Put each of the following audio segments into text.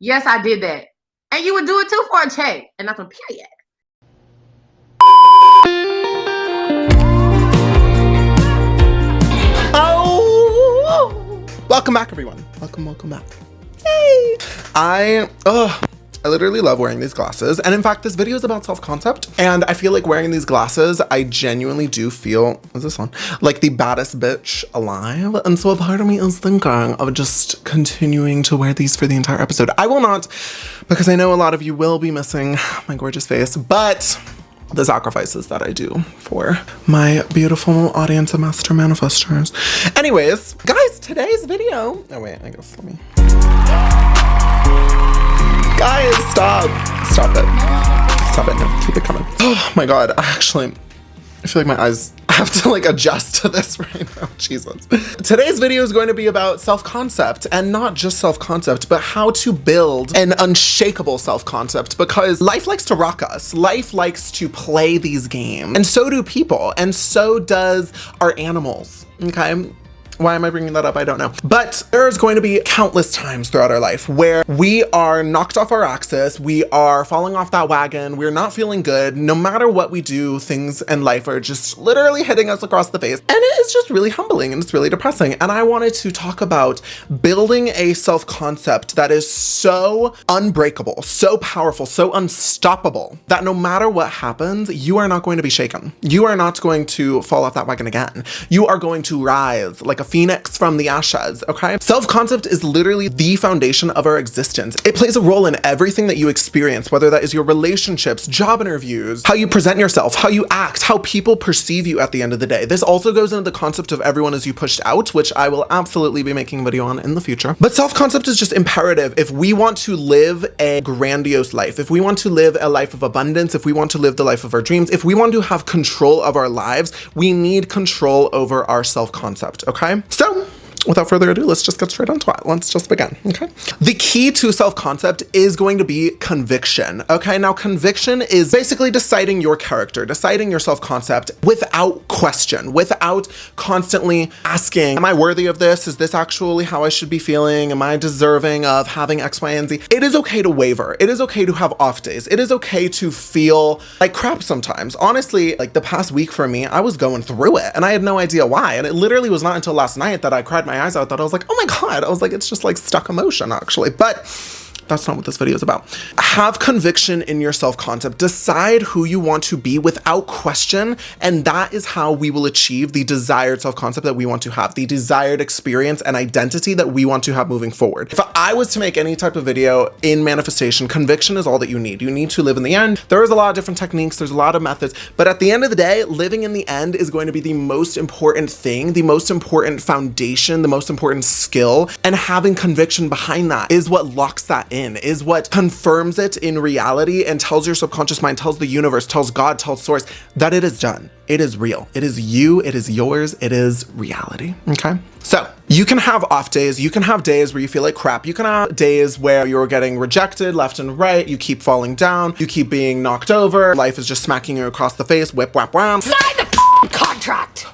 Yes, I did that. And you would do it too for a check. And that's a period. Oh! Welcome back, everyone. Welcome back. Yay! I literally love wearing these glasses. And in fact, this video is about self-concept. And I feel like wearing these glasses, I genuinely do feel, what's this one? Like the baddest bitch alive. And so a part of me is thinking of just continuing to wear these for the entire episode. I will not, because I know a lot of you will be missing my gorgeous face, but the sacrifices that I do for my beautiful audience of master manifestors. Anyways, guys, today's video, oh wait, I guess let me. Guys, stop it, no, keep it coming. Oh my God, I feel like my eyes have to like adjust to this right now, Jesus. Today's video is going to be about self-concept, and not just self-concept, but how to build an unshakable self-concept, because life likes to rock us. Life likes to play these games, and so do people, and so does our animals, okay? Why am I bringing that up? I don't know. But there's going to be countless times throughout our life where we are knocked off our axis, we are falling off that wagon, we're not feeling good. No matter what we do, things in life are just literally hitting us across the face. And it is just really humbling and it's really depressing. And I wanted to talk about building a self-concept that is so unbreakable, so powerful, so unstoppable, that no matter what happens, you are not going to be shaken. You are not going to fall off that wagon again. You are going to rise like a phoenix from the ashes, okay? Self-concept is literally the foundation of our existence. It plays a role in everything that you experience, whether that is your relationships, job interviews, how you present yourself, how you act, how people perceive you at the end of the day. This also goes into the concept of everyone as you pushed out, which I will absolutely be making a video on in the future. But self-concept is just imperative if we want to live a grandiose life, if we want to live a life of abundance, if we want to live the life of our dreams, if we want to have control of our lives, we need control over our self-concept, okay? So, without further ado, let's just get straight onto it. Let's just begin, okay? The key to self-concept is going to be conviction, okay? Now, conviction is basically deciding your character, deciding your self-concept without question, without constantly asking, am I worthy of this? Is this actually how I should be feeling? Am I deserving of having X, Y, and Z? It is okay to waver. It is okay to have off days. It is okay to feel like crap sometimes. Honestly, like the past week for me, I was going through it and I had no idea why. And it literally was not until last night that I cried my eyes out that I was like, oh my God, I was like, it's just like stuck emotion actually, but that's not what this video is about. Have conviction in your self-concept. Decide who you want to be without question, and that is how we will achieve the desired self-concept that we want to have, the desired experience and identity that we want to have moving forward. If I was to make any type of video in manifestation, conviction is all that you need. You need to live in the end. There is a lot of different techniques, there's a lot of methods, but at the end of the day, living in the end is going to be the most important thing, the most important foundation, the most important skill, and having conviction behind that is what locks that in, is what confirms it in reality and tells your subconscious mind, tells the universe, tells God, tells source that it is done. It is real. It is you. It is yours. It is reality. Okay. So you can have off days. You can have days where you feel like crap. You can have days where you're getting rejected left and right. You keep falling down. You keep being knocked over. Life is just smacking you across the face. Whip, whap, wham. Sign the contract.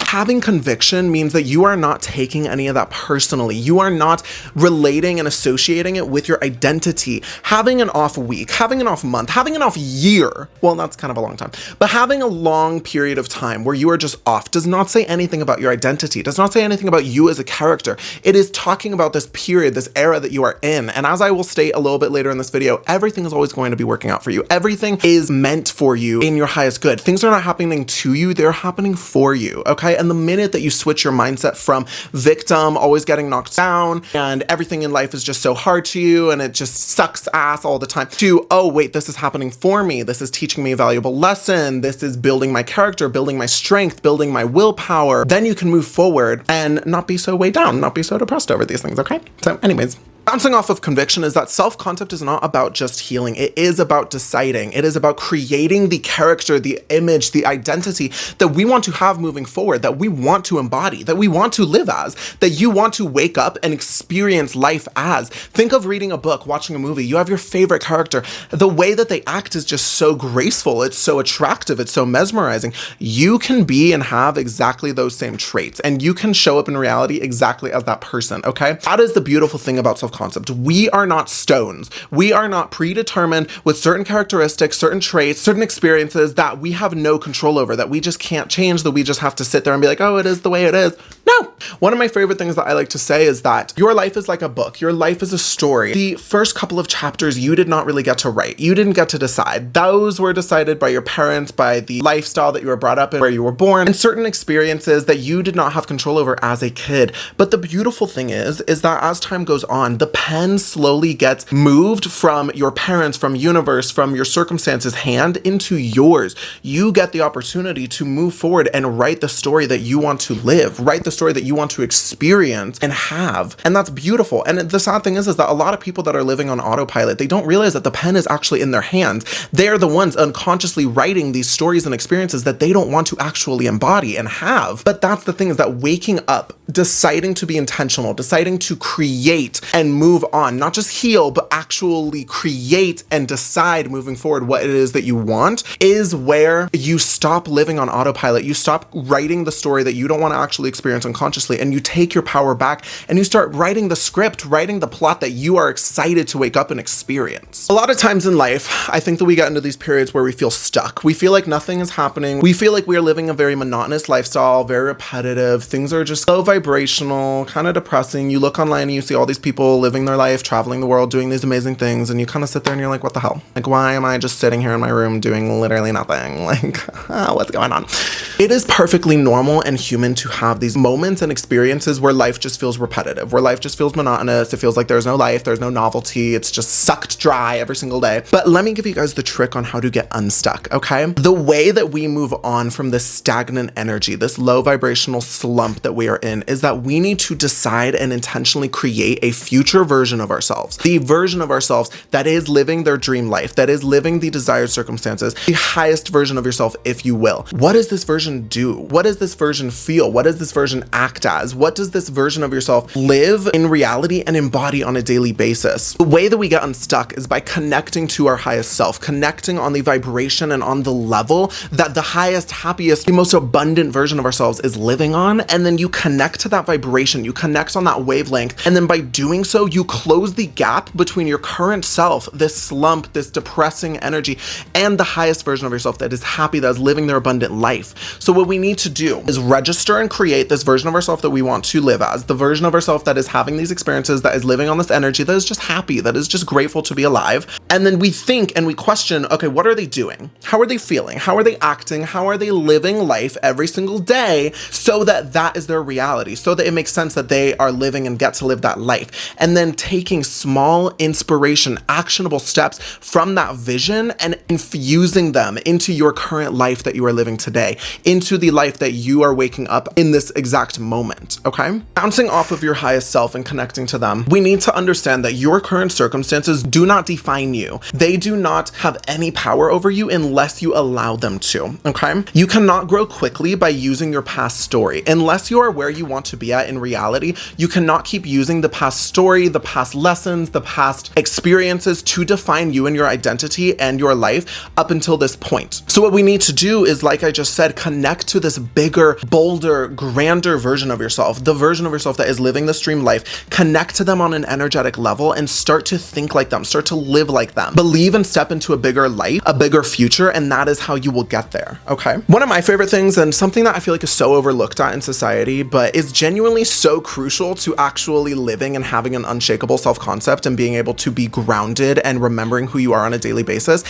Having conviction means that you are not taking any of that personally. You are not relating and associating it with your identity. Having an off week, having an off month, having an off year, well, that's kind of a long time, but having a long period of time where you are just off does not say anything about your identity, does not say anything about you as a character. It is talking about this period, this era that you are in. And as I will state a little bit later in this video, everything is always going to be working out for you. Everything is meant for you in your highest good. Things are not happening to you, they're happening for you, okay? And the minute that you switch your mindset from victim, always getting knocked down, and everything in life is just so hard to you and it just sucks ass all the time, to, oh wait, this is happening for me. This is teaching me a valuable lesson. This is building my character, building my strength, building my willpower. Then you can move forward and not be so weighed down, not be so depressed over these things, okay? So anyways, bouncing off of conviction is that self-concept is not about just healing. It is about deciding. It is about creating the character, the image, the identity that we want to have moving forward, that we want to embody, that we want to live as, that you want to wake up and experience life as. Think of reading a book, watching a movie. You have your favorite character. The way that they act is just so graceful. It's so attractive. It's so mesmerizing. You can be and have exactly those same traits, and you can show up in reality exactly as that person, okay? That is the beautiful thing about self-concept. self-concept. We are not stones. We are not predetermined with certain characteristics, certain traits, certain experiences that we have no control over, that we just can't change, that we just have to sit there and be like, oh, it is the way it is. No. One of my favorite things that I like to say is that your life is like a book. Your life is a story. The first couple of chapters you did not really get to write. You didn't get to decide. Those were decided by your parents, by the lifestyle that you were brought up in, where you were born, and certain experiences that you did not have control over as a kid. But the beautiful thing is that as time goes on, the pen slowly gets moved from your parents, from universe, from your circumstances hand into yours. You get the opportunity to move forward and write the story that you want to live, write the story that you want to experience and have. And that's beautiful. And the sad thing is that a lot of people that are living on autopilot, they don't realize that the pen is actually in their hands. They're the ones unconsciously writing these stories and experiences that they don't want to actually embody and have. But that's the thing, is that waking up, deciding to be intentional, deciding to create and move on, not just heal, but actually create and decide moving forward what it is that you want, is where you stop living on autopilot. You stop writing the story that you don't want to actually experience unconsciously, and you take your power back and you start writing the script, writing the plot that you are excited to wake up and experience. A lot of times in life, I think that we get into these periods where we feel stuck. We feel like nothing is happening. We feel like we are living a very monotonous lifestyle, very repetitive. Things are just low vibrational, kind of depressing. You look online and you see all these people living their life, traveling the world, doing these amazing things, and you kind of sit there and you're like, what the hell? Like, why am I just sitting here in my room doing literally nothing? Like, what's going on? It is perfectly normal and human to have these moments and experiences where life just feels repetitive, where life just feels monotonous. It feels like there's no life, there's no novelty. It's just sucked dry every single day. But let me give you guys the trick on how to get unstuck, okay? The way that we move on from this stagnant energy, this low vibrational slump that we are in, is that we need to decide and intentionally create a future version of ourselves. The version of ourselves that is living their dream life, that is living the desired circumstances, the highest version of yourself, if you will. What does this version do? What does this version feel? What does this version act as? What does this version of yourself live in reality and embody on a daily basis? The way that we get unstuck is by connecting to our highest self, connecting on the vibration and on the level that the highest, happiest, the most abundant version of ourselves is living on. And then you connect to that vibration, you connect on that wavelength. And then by doing so, you close the gap between your current self, this slump, this depressing energy, and the highest version of yourself that is happy, that is living their abundant life. So what we need to do is register and create this version of ourselves that we want to live as, the version of ourselves that is having these experiences, that is living on this energy, that is just happy, that is just grateful to be alive. And then we think and we question, okay, what are they doing? How are they feeling? How are they acting? How are they living life every single day, so that that is their reality, so that it makes sense that they are living and get to live that life. And then taking small inspiration, actionable steps from that vision and infusing them into your current life that you are living today, into the life that you are waking up in this exact moment, okay? Bouncing off of your highest self and connecting to them, we need to understand that your current circumstances do not define you. They do not have any power over you unless you allow them to, okay? You cannot grow quickly by using your past story. Unless you are where you want to be at in reality, you cannot keep using the past story, the past lessons, the past experiences to define you and your identity and your life up until this point. So what we need to do is, like I just said, connect to this bigger, bolder, grander version of yourself, the version of yourself that is living this dream life. Connect to them on an energetic level and start to think like them, start to live like them. Believe and step into a bigger life, a bigger future, and that is how you will get there, okay? One of my favorite things, and something that I feel like is so overlooked at in society, but is genuinely so crucial to actually living and having an unshakable self-concept and being able to be grounded and remembering who you are on a daily basis,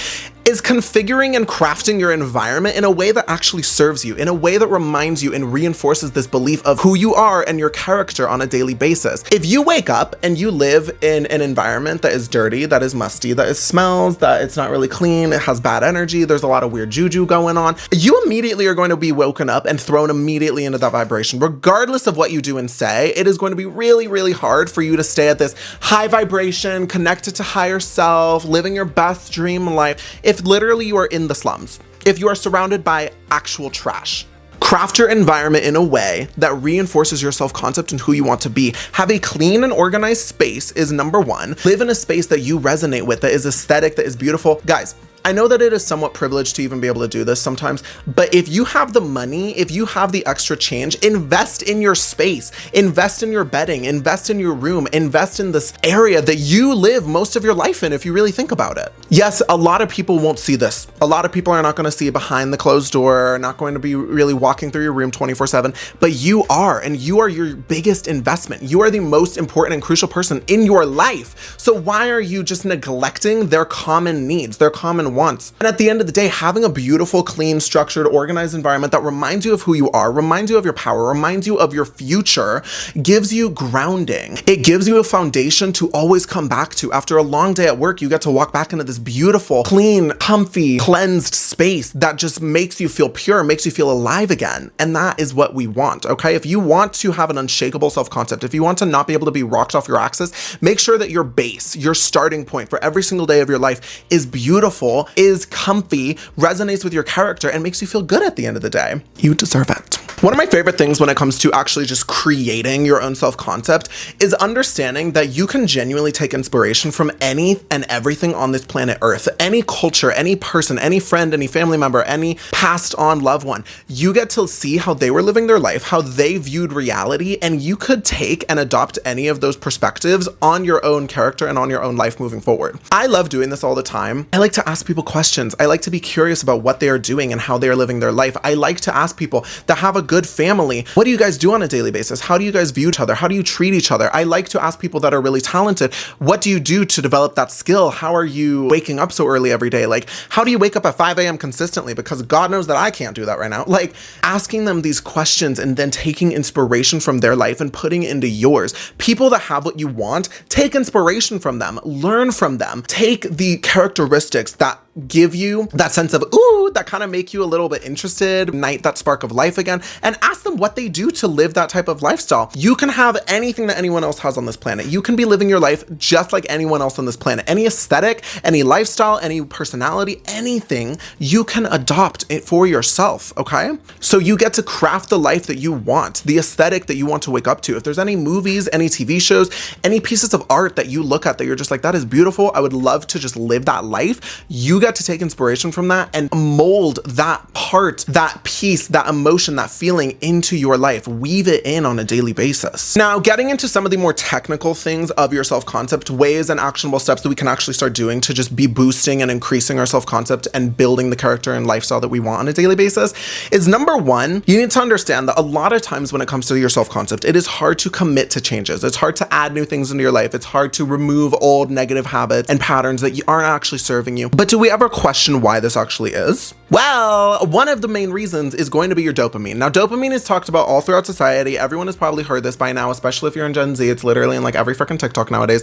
is configuring and crafting your environment in a way that actually serves you, in a way that reminds you and reinforces this belief of who you are and your character on a daily basis. If you wake up and you live in an environment that is dirty, that is musty, that it smells, that it's not really clean, it has bad energy, there's a lot of weird juju going on, you immediately are going to be woken up and thrown immediately into that vibration. Regardless of what you do and say, it is going to be really, really hard for you to stay at this high vibration, connected to higher self, living your best dream life, if literally you are in the slums, if you are surrounded by actual trash. Craft your environment in a way that reinforces your self-concept and who you want to be. Have a clean and organized space is number one. Live in a space that you resonate with, that is aesthetic, that is beautiful. Guys, I know that it is somewhat privileged to even be able to do this sometimes, but if you have the money, if you have the extra change, invest in your space, invest in your bedding, invest in your room, invest in this area that you live most of your life in, if you really think about it. Yes, a lot of people won't see this. A lot of people are not going to see behind the closed door, not going to be really walking through your room 24/7, but you are, and you are your biggest investment. You are the most important and crucial person in your life. So why are you just neglecting their common needs, their common wants? And at the end of the day, having a beautiful, clean, structured, organized environment that reminds you of who you are, reminds you of your power, reminds you of your future, gives you grounding. It gives you a foundation to always come back to. After a long day at work, you get to walk back into this beautiful, clean, comfy, cleansed space that just makes you feel pure, makes you feel alive again. And that is what we want, okay? If you want to have an unshakable self-concept, if you want to not be able to be rocked off your axis, make sure that your base, your starting point for every single day of your life is beautiful, is comfy, resonates with your character, and makes you feel good at the end of the day. You deserve it. One of my favorite things when it comes to actually just creating your own self-concept is understanding that you can genuinely take inspiration from any and everything on this planet Earth. Any culture, any person, any friend, any family member, any passed on loved one. You get to see how they were living their life, how they viewed reality, and you could take and adopt any of those perspectives on your own character and on your own life moving forward. I love doing this all the time. I like to ask people questions. I like to be curious about what they are doing and how they are living their life. I like to ask people that have a good family, what do you guys do on a daily basis? How do you guys view each other? How do you treat each other? I like to ask people that are really talented, what do you do to develop that skill? How are you waking up so early every day? Like, how do you wake up at 5 a.m. consistently? Because God knows that I can't do that right now. Like, asking them these questions and then taking inspiration from their life and putting it into yours. People that have what you want, take inspiration from them, learn from them, take the characteristics that give you that sense of, ooh, that kind of make you a little bit interested, ignite that spark of life again, and ask them what they do to live that type of lifestyle. You can have anything that anyone else has on this planet. You can be living your life just like anyone else on this planet. Any aesthetic, any lifestyle, any personality, anything, you can adopt it for yourself, okay? So you get to craft the life that you want, the aesthetic that you want to wake up to. If there's any movies, any TV shows, any pieces of art that you look at that you're just like, that is beautiful, I would love to just live that life, you get to take inspiration from that and mold that part, that piece, that emotion, that feeling into your life. Weave it in on a daily basis. Now, getting into some of the more technical things of your self-concept, ways and actionable steps that we can actually start doing to just be boosting and increasing our self-concept and building the character and lifestyle that we want on a daily basis is number one, you need to understand that a lot of times when it comes to your self-concept, it is hard to commit to changes. It's hard to add new things into your life. It's hard to remove old negative habits and patterns that aren't actually serving you. But do we ever question why this actually is? Well, one of the main reasons is going to be your dopamine. Now, dopamine is talked about all throughout society. Everyone has probably heard this by now, especially if you're in Gen Z. It's literally in like every freaking TikTok nowadays.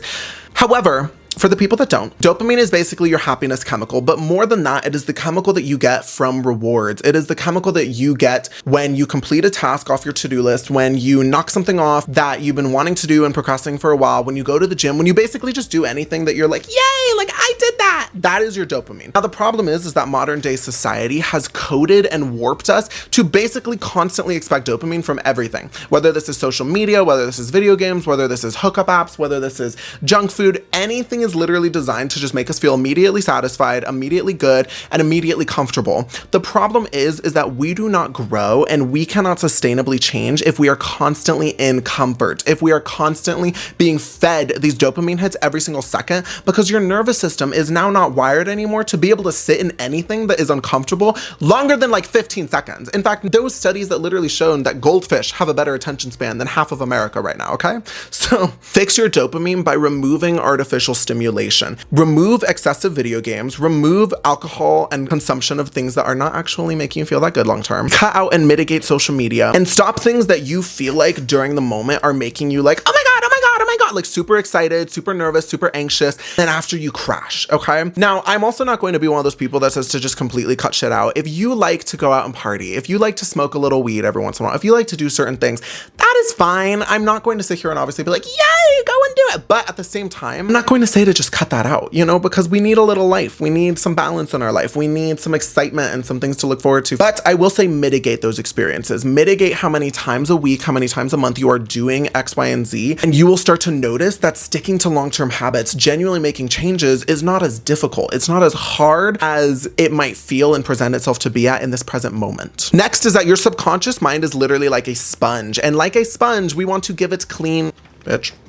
However, for the people that don't, dopamine is basically your happiness chemical, but more than that, it is the chemical that you get from rewards. It is the chemical that you get when you complete a task off your to-do list, when you knock something off that you've been wanting to do and procrastinating for a while, when you go to the gym, when you basically just do anything that you're like, yay, like I did that. That is your dopamine. Now, the problem is that modern day society has coded and warped us to basically constantly expect dopamine from everything. Whether this is social media, whether this is video games, whether this is hookup apps, whether this is junk food, anything is literally designed to just make us feel immediately satisfied, immediately good, and immediately comfortable. The problem is that we do not grow and we cannot sustainably change if we are constantly in comfort, if we are constantly being fed these dopamine hits every single second, because your nervous system is now not wired anymore to be able to sit in anything that is uncomfortable longer than like 15 seconds. In fact, those studies that literally shown that goldfish have a better attention span than half of America right now, okay? So fix your dopamine by removing artificial stimulation. Remove excessive video games, remove alcohol and consumption of things that are not actually making you feel that good long term. Cut out and mitigate social media and stop things that you feel like during the moment are making you like, oh my God, oh my God, oh my God, like super excited, super nervous, super anxious. Then after you crash, okay? Now, I'm also not going to be one of those people that says to just completely cut shit out. If you like to go out and party, if you like to smoke a little weed every once in a while, if you like to do certain things, that is fine. I'm not going to sit here and obviously be like, yay, go and do it. But at the same time, I'm not going to say to just cut that out, you know, because we need a little life. We need some balance in our life. We need some excitement and some things to look forward to. But I will say mitigate those experiences. Mitigate how many times a week, how many times a month you are doing X, Y, and Z, and you will start start to notice that sticking to long-term habits, genuinely making changes, is not as difficult. It's not as hard as it might feel and present itself to be at in this present moment. Next is that your subconscious mind is literally like a sponge. And like a sponge, we want to give it clean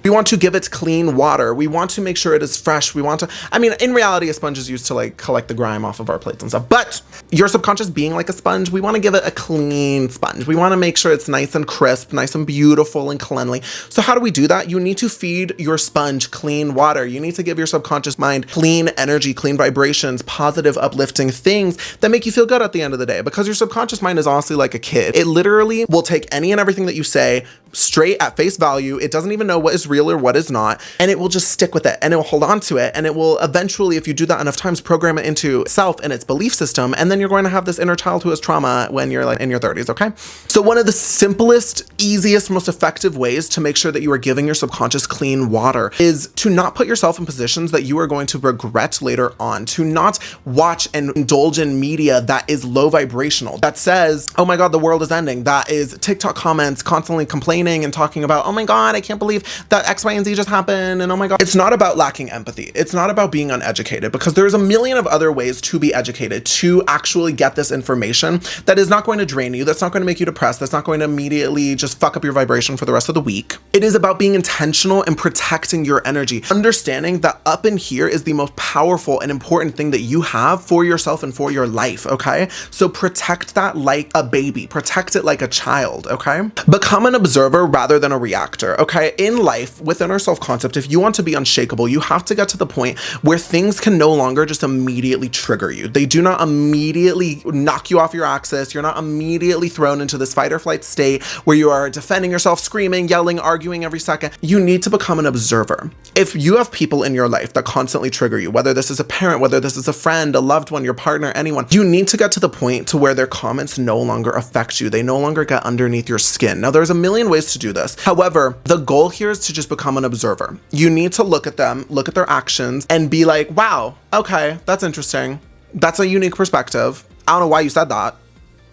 we want to give it clean water. We want to make sure it is fresh. We want to, I mean, in reality, a sponge is used to like collect the grime off of our plates and stuff, but your subconscious being like a sponge, we want to give it a clean sponge. We want to make sure it's nice and crisp, nice and beautiful and cleanly. So how do we do that? You need to feed your sponge clean water. You need to give your subconscious mind clean energy, clean vibrations, positive, uplifting things that make you feel good at the end of the day, because your subconscious mind is honestly like a kid. It literally will take any and everything that you say straight at face value. It doesn't even know what is real or what is not, and it will just stick with it, and it will hold on to it, and it will eventually, if you do that enough times, program it into itself and its belief system, and then you're going to have this inner child who has trauma when you're like in your 30s, okay? So one of the simplest, easiest, most effective ways to make sure that you are giving your subconscious clean water is to not put yourself in positions that you are going to regret later on, to not watch and indulge in media that is low vibrational, that says, oh my God, the world is ending, that is TikTok comments constantly complaining and talking about, oh my God, I can't believe that X, Y, and Z just happened, and oh my God. It's not about lacking empathy. It's not about being uneducated, because there's a million of other ways to be educated, to actually get this information that is not going to drain you, that's not going to make you depressed, that's not going to immediately just fuck up your vibration for the rest of the week. It is about being intentional and protecting your energy, understanding that up in here is the most powerful and important thing that you have for yourself and for your life, okay? So protect that like a baby, protect it like a child, okay? Become an observer rather than a reactor, okay? In life, within our self-concept, if you want to be unshakable, you have to get to the point where things can no longer just immediately trigger you. They do not immediately knock you off your axis. You're not immediately thrown into this fight or flight state where you are defending yourself, screaming, yelling, arguing every second. You need to become an observer. If you have people in your life that constantly trigger you, whether this is a parent, whether this is a friend, a loved one, your partner, anyone, you need to get to the point to where their comments no longer affect you. They no longer get underneath your skin. Now, there's a million ways to do this. However, the goal here is to just become an observer. You need to look at them, look at their actions, and be like, wow, okay, that's interesting. That's a unique perspective. I don't know why you said that,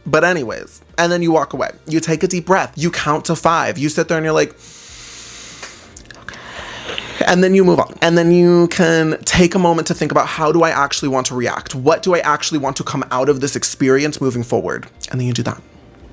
but anyways. And then you walk away. You take a deep breath. You count to 5. You sit there and you're like, and then you move on. And then you can take a moment to think about, how do I actually want to react? What do I actually want to come out of this experience moving forward? And then you do that.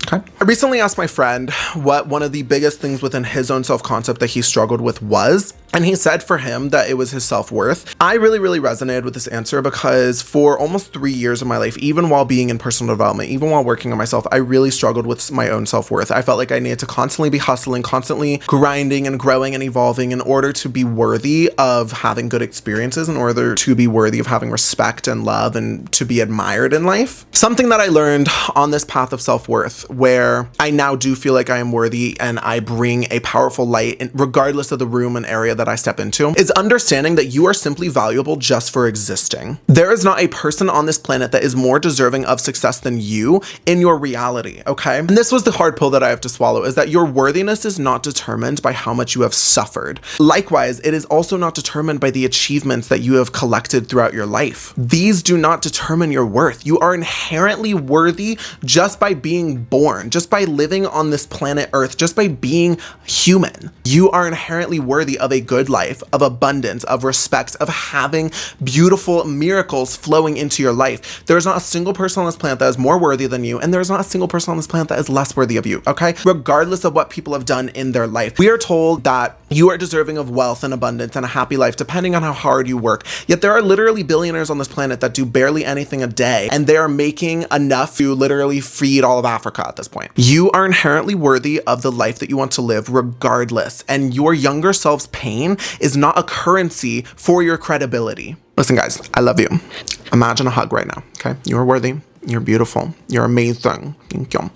Okay. I recently asked my friend what one of the biggest things within his own self-concept that he struggled with was, and he said for him that it was his self-worth. I really resonated with this answer, because for almost 3 years of my life, even while being in personal development, even while working on myself, I really struggled with my own self-worth. I felt like I needed to constantly be hustling, constantly grinding and growing and evolving in order to be worthy of having good experiences, in order to be worthy of having respect and love and to be admired in life. Something that I learned on this path of self-worth, where I now do feel like I am worthy and I bring a powerful light, regardless of the room and area that I step into, is understanding that you are simply valuable just for existing. There is not a person on this planet that is more deserving of success than you in your reality, okay? And this was the hard pill that I have to swallow, is that your worthiness is not determined by how much you have suffered. Likewise, it is also not determined by the achievements that you have collected throughout your life. These do not determine your worth. You are inherently worthy just by being born, just by living on this planet Earth, just by being human. You are inherently worthy of a good life, of abundance, of respect, of having beautiful miracles flowing into your life. There is not a single person on this planet that is more worthy than you, and there is not a single person on this planet that is less worthy of you, okay? Regardless of what people have done in their life. We are told that you are deserving of wealth and abundance and a happy life depending on how hard you work. Yet there are literally billionaires on this planet that do barely anything a day, and they are making enough to literally feed all of Africa at this point. You are inherently worthy of the life that you want to live regardless, and your younger self's pain is not a currency for your credibility. Listen guys, I love you. Imagine a hug right now, okay? You are worthy, you're beautiful, you're amazing. Thank you.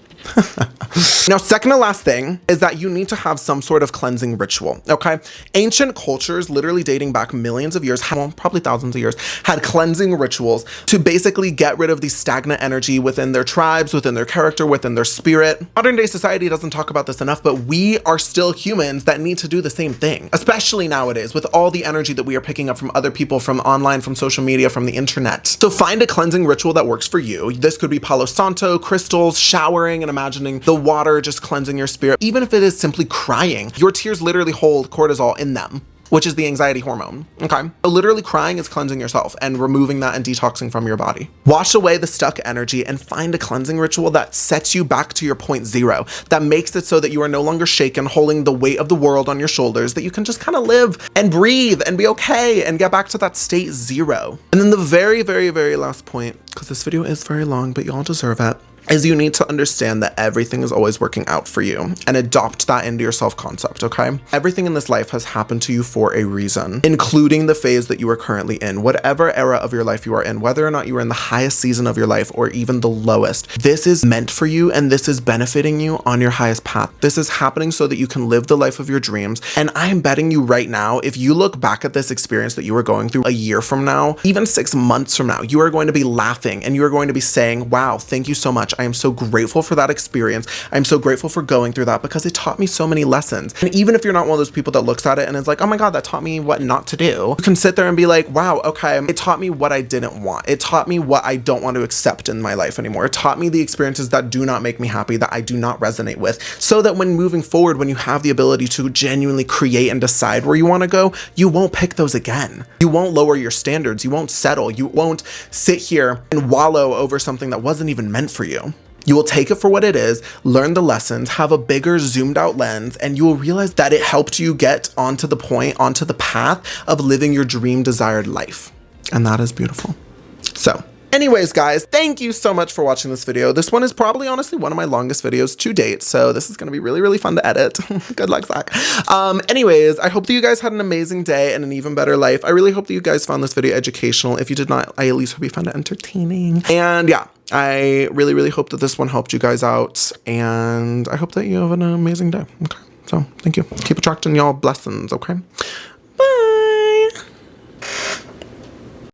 Now, second to last thing is that you need to have some sort of cleansing ritual, okay? Ancient cultures, literally dating back millions of years, well, probably thousands of years, had cleansing rituals to basically get rid of the stagnant energy within their tribes, within their character, within their spirit. Modern day society doesn't talk about this enough, but we are still humans that need to do the same thing, especially nowadays with all the energy that we are picking up from other people, from online, from social media, from the internet. So find a cleansing ritual that works for you. This could be Palo Santo, crystals, showering, and and imagining the water just cleansing your spirit. Even if it is simply crying, your tears literally hold cortisol in them, which is the anxiety hormone, okay? So literally crying is cleansing yourself and removing that and detoxing from your body. Wash away the stuck energy and find a cleansing ritual that sets you back to your point zero, that makes it so that you are no longer shaken, holding the weight of the world on your shoulders, that you can just kind of live and breathe and be okay and get back to that state zero. And then the very, very, very last point, because this video is very long, but y'all deserve it, is you need to understand that everything is always working out for you and adopt that into your self-concept, okay? Everything in this life has happened to you for a reason, including the phase that you are currently in. Whatever era of your life you are in, whether or not you are in the highest season of your life or even the lowest, this is meant for you and this is benefiting you on your highest path. This is happening so that you can live the life of your dreams. And I am betting you right now, if you look back at this experience that you are going through a year from now, even 6 months from now, you are going to be laughing and you are going to be saying, wow, thank you so much. I am so grateful for that experience. I'm so grateful for going through that because it taught me so many lessons. And even if you're not one of those people that looks at it and is like, oh my God, that taught me what not to do, you can sit there and be like, wow, okay, it taught me what I didn't want. It taught me what I don't want to accept in my life anymore. It taught me the experiences that do not make me happy, that I do not resonate with, so that when moving forward, when you have the ability to genuinely create and decide where you want to go, you won't pick those again. You won't lower your standards. You won't settle. You won't sit here and wallow over something that wasn't even meant for you. You will take it for what it is, learn the lessons, have a bigger zoomed out lens, and you will realize that it helped you get onto the point, onto the path of living your dream desired life. And that is beautiful. So anyways, guys, thank you so much for watching this video. This one is probably honestly one of my longest videos to date, so this is going to be really, really fun to edit. Good luck, Zach. Anyways, I hope that you guys had an amazing day and an even better life. I really hope that you guys found this video educational. If you did not, I at least hope you found it entertaining. And yeah, I really, really hope that this one helped you guys out, and I hope that you have an amazing day. Okay, so thank you. Keep attracting y'all blessings, okay?